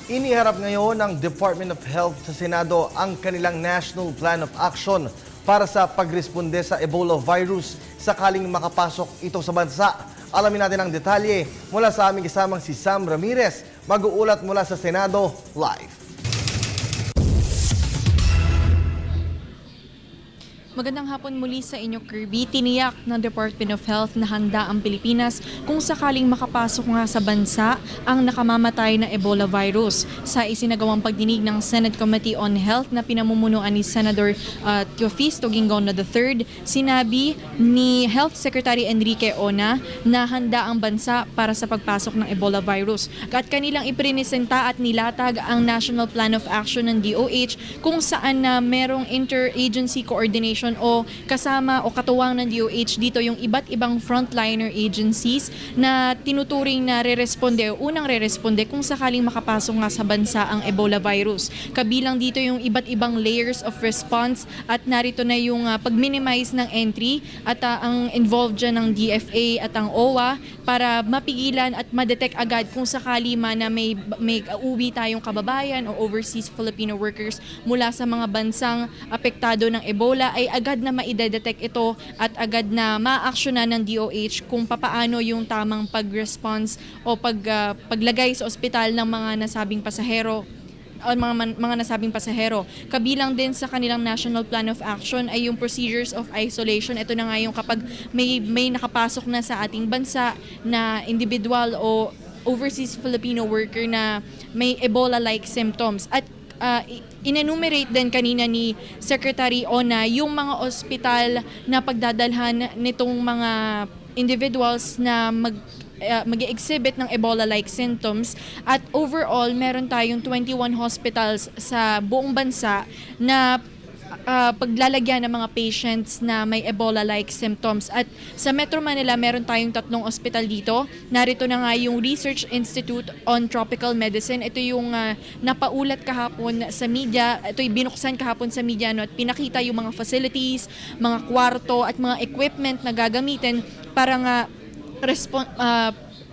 Iniharap ngayon ng Department of Health sa Senado ang kanilang National Plan of Action para sa pagresponde sa Ebola virus sakaling makapasok ito sa bansa. Alamin natin ang detalye mula sa aming kasamang si Sam Ramirez. Mag-uulat mula sa Senado live. Magandang hapon muli sa inyo, Kirby. Tiniyak ng Department of Health na handa ang Pilipinas kung sakaling makapasok nga sa bansa ang nakamamatay na Ebola virus. Sa isinagawang pagdinig ng Senate Committee on Health na pinamumunuan ni Senator Teofisto Gingono III, sinabi ni Health Secretary Enrique Ona na handa ang bansa para sa pagpasok ng Ebola virus. At kanilang iprinisenta at nilatag ang National Plan of Action ng DOH kung saan na merong interagency coordination o kasama o katuwang ng DOH dito yung iba't ibang frontliner agencies na tinuturing na unang re-responde kung sakaling makapasok nga sa bansa ang Ebola virus. Kabilang dito yung iba't ibang layers of response at narito na yung pag-minimize ng entry at ang involved dyan ng DFA at ang OWA para mapigilan at ma-detect agad kung sakali man na may uwi tayong kababayan o overseas Filipino workers mula sa mga bansang apektado ng Ebola ay agad na maidedetect ito at agad na ma-actionan ng DOH kung papaano yung tamang pag-response o paglagay sa ospital ng mga nasabing pasahero o mga nasabing pasahero. Kabilang din sa kanilang National Plan of Action ay yung procedures of isolation. Ito na nga yung kapag may nakapasok na sa ating bansa na individual o overseas Filipino worker na may Ebola-like symptoms. At in-enumerate din kanina ni Secretary Ona yung mga ospital na pagdadalhan nitong mga individuals na mag-exhibit ng Ebola-like symptoms. At overall, meron tayong 21 hospitals sa buong bansa na paglalagyan ng mga patients na may Ebola-like symptoms. At sa Metro Manila, meron tayong 3 ospital dito. Narito na nga yung Research Institute on Tropical Medicine. Ito yung napaulat kahapon sa media. Ito yung binuksan kahapon sa media at pinakita yung mga facilities, mga kwarto at mga equipment na gagamitin para nga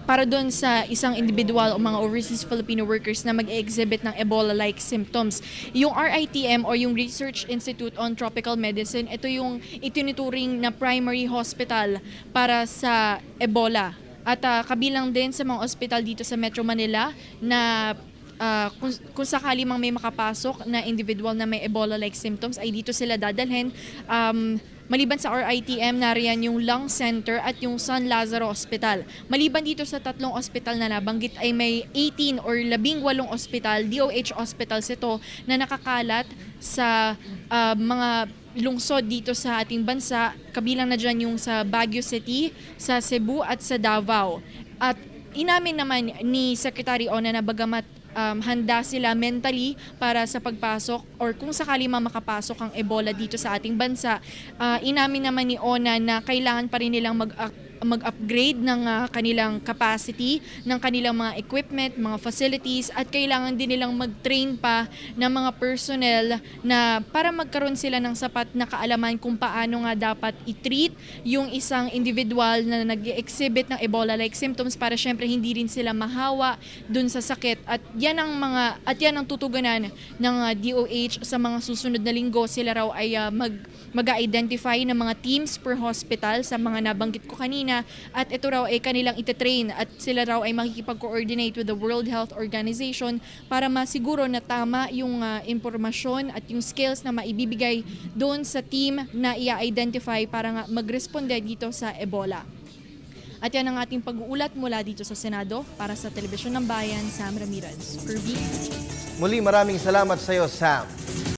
para doon sa isang individual o mga overseas Filipino workers na mag-exhibit ng Ebola-like symptoms. Yung RITM o yung Research Institute on Tropical Medicine, ito yung itinuturing na primary hospital para sa Ebola. At kabilang din sa mga ospital dito sa Metro Manila na kung sakali mang may makapasok na individual na may Ebola-like symptoms ay dito sila dadalhin. Maliban sa RITM, nariyan yung Lung Center at yung San Lazaro Hospital. Maliban dito sa 3 ospital na nabanggit ay may 18 or 18 ospital, DOH hospitals ito na nakakalat sa mga lungsod dito sa ating bansa. Kabilang na dyan yung sa Baguio City, sa Cebu at sa Davao. At inamin naman ni Secretary Ona na bagamat handa sila mentally para sa pagpasok or kung sakali makapasok ang Ebola dito sa ating bansa, inamin naman ni Ona na kailangan pa rin nilang mag-upgrade ng kanilang capacity, ng kanilang mga equipment, mga facilities at kailangan din nilang mag-train pa ng mga personnel na para magkaroon sila ng sapat na kaalaman kung paano nga dapat i-treat yung isang individual na nag-exhibit ng Ebola-like symptoms para syempre hindi rin sila mahawa dun sa sakit. At yan ang tutugunan ng DOH sa mga susunod na linggo. Sila raw ay mag-identify ng mga teams per hospital sa mga nabanggit ko kanina. At ito raw ay kanilang ititrain at sila raw ay makikipag-coordinate with the World Health Organization para masiguro na tama yung impormasyon at yung skills na maibibigay doon sa team na i-identify para nga mag-responde dito sa Ebola. At yan ang ating pag-uulat mula dito sa Senado para sa Telebisyon ng Bayan, Sam Ramirez. Kirby. Muli maraming salamat sa iyo, Sam.